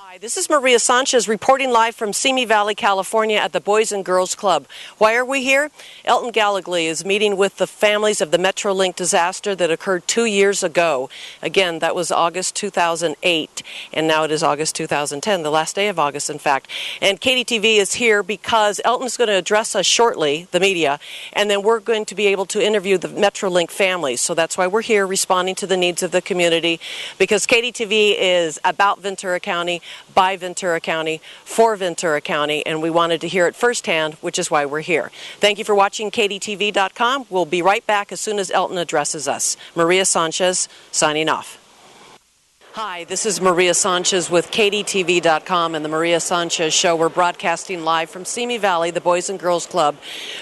Hi, this is Maria Sanchez reporting live from Simi Valley, California at the Boys and Girls Club. Why are we here? Elton Gallagly is meeting with the families of the Metrolink disaster that occurred 2 years ago. Again, that was August 2008, and now it is August 2010, the last day of August, in fact. And KDTV is here because Elton's going to address us shortly, the media, and then we're going to be able to interview the Metrolink families. So that's why we're here, responding to the needs of the community, because KDTV is about Ventura County, by Ventura County, for Ventura County, and we wanted to hear it firsthand, which is why we're here. Thank you for watching KDTV.com. We'll be right back as soon as Elton addresses us. Maria Sanchez, signing off. Hi, this is Maria Sanchez with KDTV.com and the Maria Sanchez Show. We're broadcasting live from Simi Valley, the Boys and Girls Club,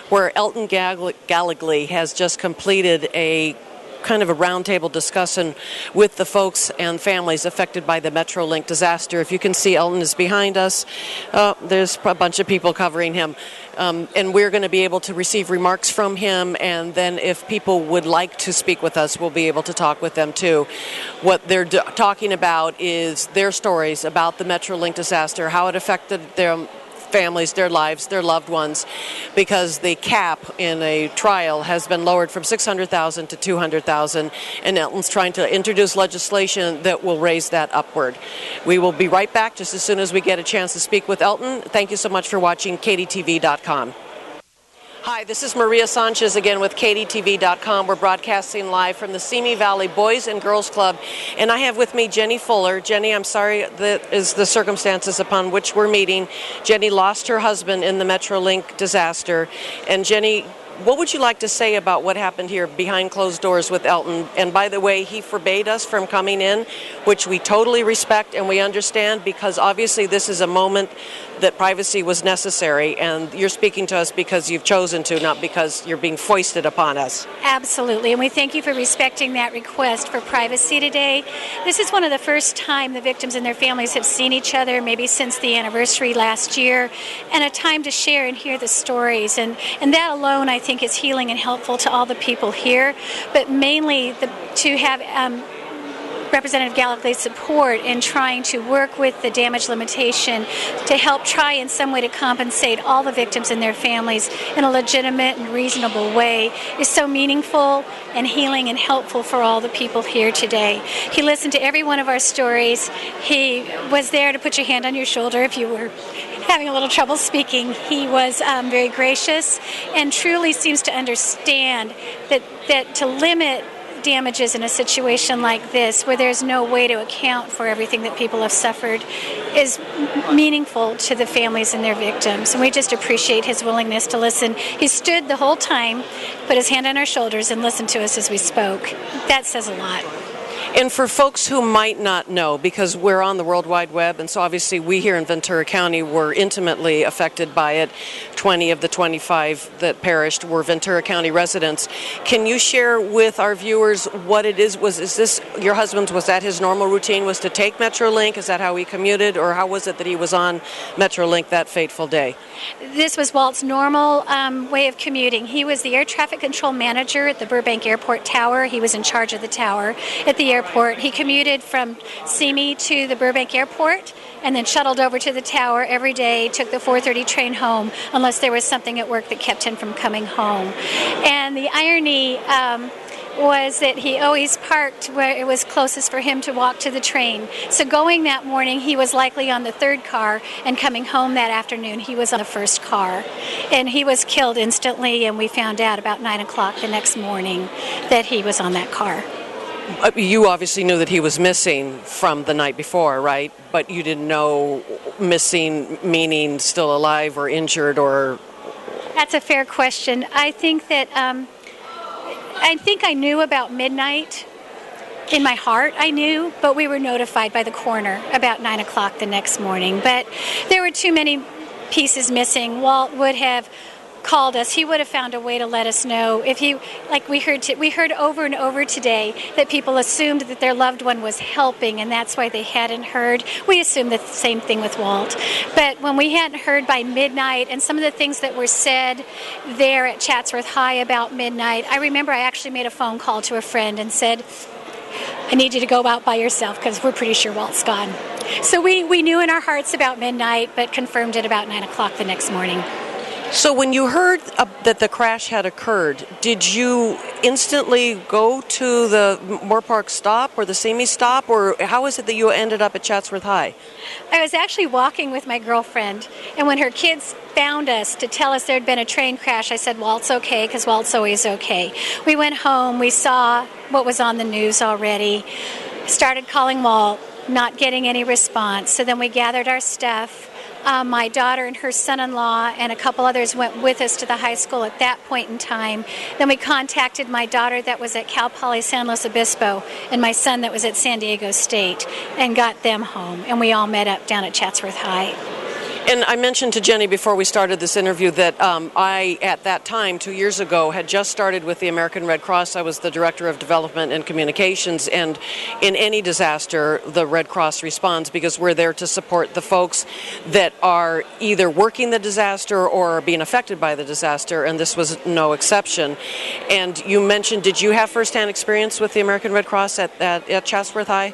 where Elton Gallagly has just completed a kind of a roundtable discussion with the folks and families affected by the Metrolink disaster. If you can see, Elton is behind us. There's a bunch of people covering him. And we're going to be able to receive remarks from him, and then if people would like to speak with us, we'll be able to talk with them too. What they're talking about is their stories about the Metrolink disaster, how it affected their families, their lives, their loved ones, because the cap in a trial has been lowered from $600,000 to $200,000, and Elton's trying to introduce legislation that will raise that upward. We will be right back just as soon as we get a chance to speak with Elton. Thank you so much for watching KDTV.com. Hi, this is Maria Sanchez again with KDTV.com. We're broadcasting live from the Simi Valley Boys and Girls Club, and I have with me Jenny Fuller. Jenny, I'm sorry that is the circumstances upon which we're meeting. Jenny lost her husband in the Metrolink disaster, and Jenny, what would you like to say about what happened here behind closed doors with Elton? And by the way, he forbade us from coming in, which we totally respect and we understand, because obviously this is a moment that privacy was necessary, and you're speaking to us because you've chosen to, not because you're being foisted upon us. Absolutely, and we thank you for respecting that request for privacy today. This is one of the first time the victims and their families have seen each other, maybe since the anniversary last year, and a time to share and hear the stories, and that alone I think is healing and helpful to all the people here, but mainly to have Representative Gallagly's support in trying to work with the damage limitation to help try in some way to compensate all the victims and their families in a legitimate and reasonable way is so meaningful and healing and helpful for all the people here today. He listened to every one of our stories. He was there to put your hand on your shoulder if you were having a little trouble speaking. He was very gracious and truly seems to understand that to limit damages in a situation like this, where there's no way to account for everything that people have suffered, is meaningful to the families and their victims. And we just appreciate his willingness to listen. He stood the whole time, put his hand on our shoulders, and listened to us as we spoke. That says a lot. And for folks who might not know, because we're on the World Wide Web, and so obviously we here in Ventura County were intimately affected by it. 20 of the 25 that perished were Ventura County residents. Can you share with our viewers what it is? Is this your husband's, was that his normal routine, was to take Metrolink? Is that how he commuted, or how was it that he was on Metrolink that fateful day? This was Walt's normal way of commuting. He was the air traffic control manager at the Burbank Airport Tower. He was in charge of the tower at the airport. He commuted from Simi to the Burbank Airport and then shuttled over to the tower every day, took the 4:30 train home unless there was something at work that kept him from coming home. And the irony was that he always parked where it was closest for him to walk to the train. So going that morning, he was likely on the third car, and coming home that afternoon, he was on the first car. And he was killed instantly, and we found out about 9 o'clock the next morning that he was on that car. You obviously knew that he was missing from the night before, right? But you didn't know missing meaning still alive or injured, or... That's a fair question. I think that I knew about midnight. In my heart, I knew, but we were notified by the coroner about 9 o'clock the next morning. But there were too many pieces missing. Walt would have called us. He would have found a way to let us know. If he, like we heard over and over today that people assumed that their loved one was helping, and that's why they hadn't heard. We assumed the same thing with Walt. But when we hadn't heard by midnight, and some of the things that were said there at Chatsworth High about midnight, I remember I actually made a phone call to a friend and said, I need you to go out by yourself because we're pretty sure Walt's gone. So we knew in our hearts about midnight, but confirmed it about 9 o'clock the next morning. So when you heard that the crash had occurred, did you instantly go to the Moore Park stop or the Simi stop, or how is it that you ended up at Chatsworth High? I was actually walking with my girlfriend, and when her kids found us to tell us there had been a train crash, I said, Walt's okay, because Walt's always okay. We went home, we saw what was on the news already, started calling Walt, not getting any response. So then we gathered our stuff. My daughter and her son-in-law and a couple others went with us to the high school at that point in time. Then we contacted my daughter that was at Cal Poly San Luis Obispo and my son that was at San Diego State and got them home. And we all met up down at Chatsworth High. And I mentioned to Jenny before we started this interview that I, at that time, 2 years ago, had just started with the American Red Cross. I was the Director of Development and Communications, and in any disaster, the Red Cross responds because we're there to support the folks that are either working the disaster or being affected by the disaster, and this was no exception. And you mentioned, did you have firsthand experience with the American Red Cross at Chatsworth High?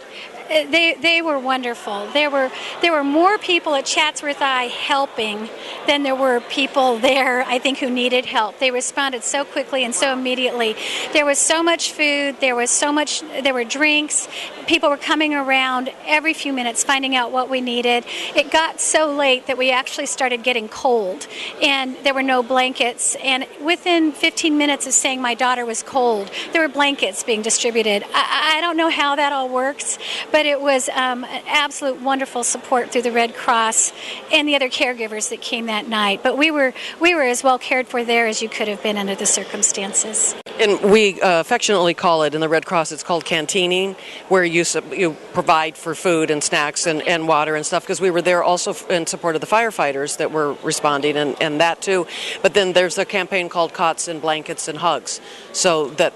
They were wonderful. There were more people at Chatsworth High helping than there were people there, I think, who needed help. They responded so quickly and so immediately. There was so much food. There were drinks. People were coming around every few minutes finding out what we needed. It got so late that we actually started getting cold, and there were no blankets. And within 15 minutes of saying my daughter was cold, there were blankets being distributed. I don't know how that all works, but it was an absolute wonderful support through the Red Cross and the other caregivers that came that night. But we were as well cared for there as you could have been under the circumstances. And we affectionately call it, in the Red Cross, it's called canteening, where you provide for food and snacks and water and stuff, because we were there also in support of the firefighters that were responding and that too. But then there's a campaign called Cots and Blankets and Hugs, so that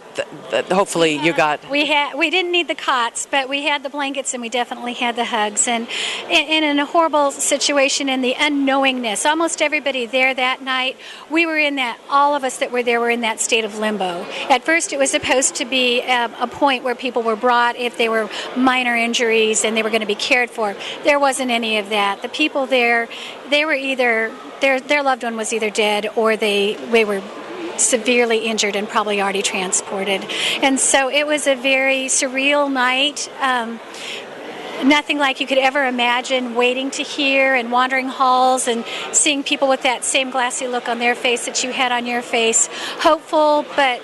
hopefully you got... We didn't need the cots, but we had the blankets and we definitely had the hugs. And in a horrible situation, in the unknowingness, almost everybody there that night, we were in that, all of us that were there were in that state of limbo. At first it was supposed to be a point where people were brought if they were minor injuries and they were going to be cared for. There wasn't any of that. The people there, they were either, their loved one was either dead or they were severely injured and probably already transported. And so it was a very surreal night. Nothing like you could ever imagine, waiting to hear and wandering halls and seeing people with that same glassy look on their face that you had on your face. Hopeful, but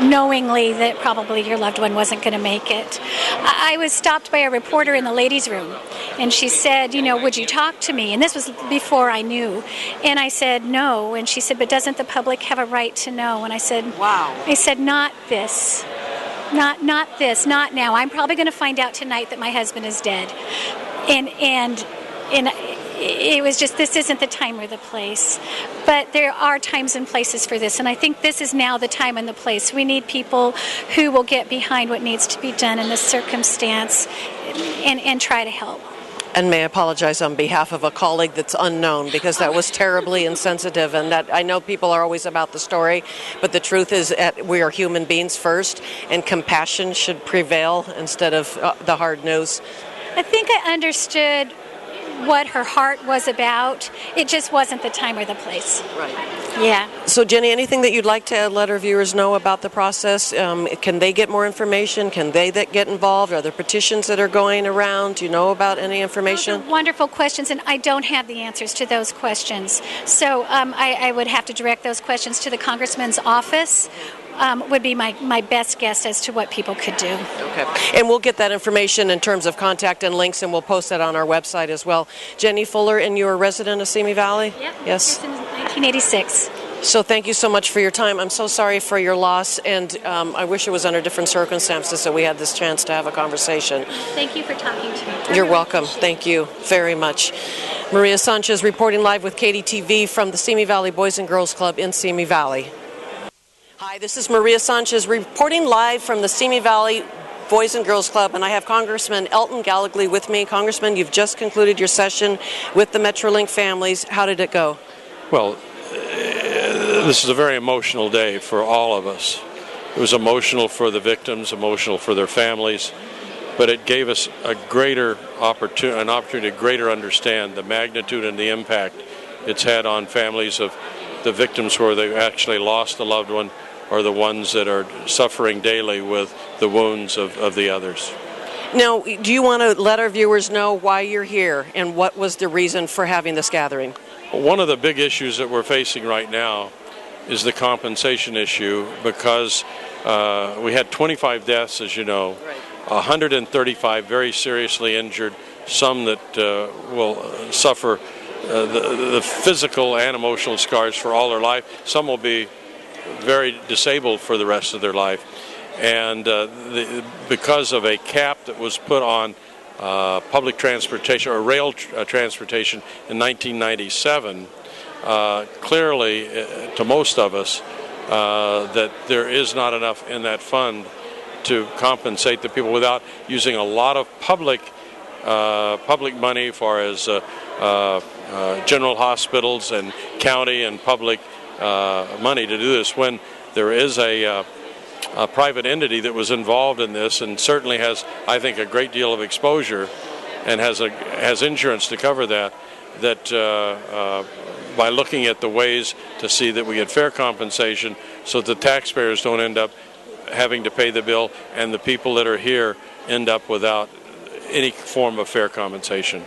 knowingly that probably your loved one wasn't going to make it. I was stopped by a reporter in the ladies' room, and she said, would you talk to me? And this was before I knew. And I said, no. And she said, but doesn't the public have a right to know? And I said, wow. I said, not this. Not this, not now. I'm probably going to find out tonight that my husband is dead. And it was just, this isn't the time or the place. But there are times and places for this, and I think this is now the time and the place. We need people who will get behind what needs to be done in this circumstance and try to help. And may I apologize on behalf of a colleague that's unknown, because that was terribly insensitive, and that I know people are always about the story, but the truth is we are human beings first, and compassion should prevail instead of the hard news. I think I understood what her heart was about. It just wasn't the time or the place. Right. Yeah. So Jenny, anything that you'd like to let our viewers know about the process? Can they get more information? Can they get involved? Are there petitions that are going around? Do you know about any information? Those are wonderful questions, and I don't have the answers to those questions. So I would have to direct those questions to the Congressman's office. Would be my best guess as to what people could do. Okay. And we'll get that information in terms of contact and links, and we'll post that on our website as well. Jenny Fuller, and you're a resident of Simi Valley? Yep. Yes. Since 1986. So thank you so much for your time. I'm so sorry for your loss, and I wish it was under different circumstances that we had this chance to have a conversation. Thank you for talking to me. You're welcome. Thank you very much. Maria Sanchez reporting live with KDTV from the Simi Valley Boys and Girls Club in Simi Valley. Hi, this is Maria Sanchez reporting live from the Simi Valley Boys and Girls Club, and I have Congressman Elton Gallegly with me. Congressman, you've just concluded your session with the Metrolink families. How did it go? Well, this is a very emotional day for all of us. It was emotional for the victims, emotional for their families, but it gave us an opportunity to greater understand the magnitude and the impact it's had on families of the victims where they've actually lost a loved one, or the ones that are suffering daily with the wounds of the others. Now, do you want to let our viewers know why you're here and what was the reason for having this gathering? One of the big issues that we're facing right now is the compensation issue, because we had 25 deaths, as you know, 135 very seriously injured, some that will suffer the physical and emotional scars for all their life. Some will be very disabled for the rest of their life. And because of a cap that was put on public transportation or rail transportation in 1997, clearly to most of us that there is not enough in that fund to compensate the people without using a lot of public money, far as general hospitals and county and public money to do this, when there is a private entity that was involved in this and certainly has, I think, a great deal of exposure and has insurance to cover that by looking at the ways to see that we get fair compensation so that the taxpayers don't end up having to pay the bill and the people that are here end up without any form of fair compensation.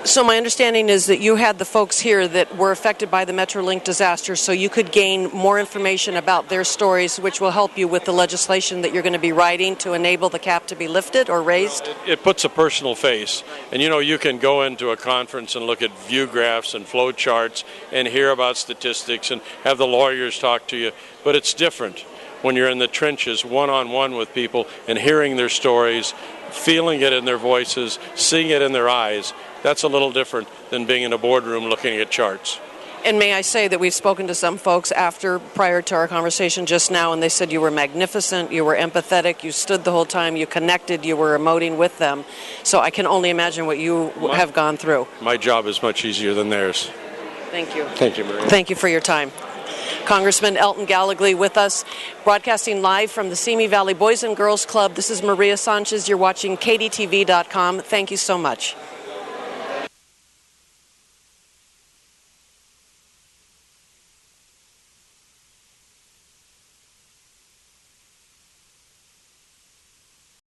So my understanding is that you had the folks here that were affected by the Metrolink disaster, so you could gain more information about their stories, which will help you with the legislation that you're going to be writing to enable the cap to be lifted or raised? It puts a personal face. And you can go into a conference and look at view graphs and flow charts and hear about statistics and have the lawyers talk to you, but it's different when you're in the trenches one-on-one with people and hearing their stories, feeling it in their voices, seeing it in their eyes. That's a little different than being in a boardroom looking at charts. And may I say that we've spoken to some folks prior to our conversation just now, and they said you were magnificent, you were empathetic, you stood the whole time, you connected, you were emoting with them. So I can only imagine what you have gone through. My job is much easier than theirs. Thank you. Thank you, Maria. Thank you for your time. Congressman Elton Gallegly with us, broadcasting live from the Simi Valley Boys and Girls Club. This is Maria Sanchez. You're watching KDTV.com. Thank you so much.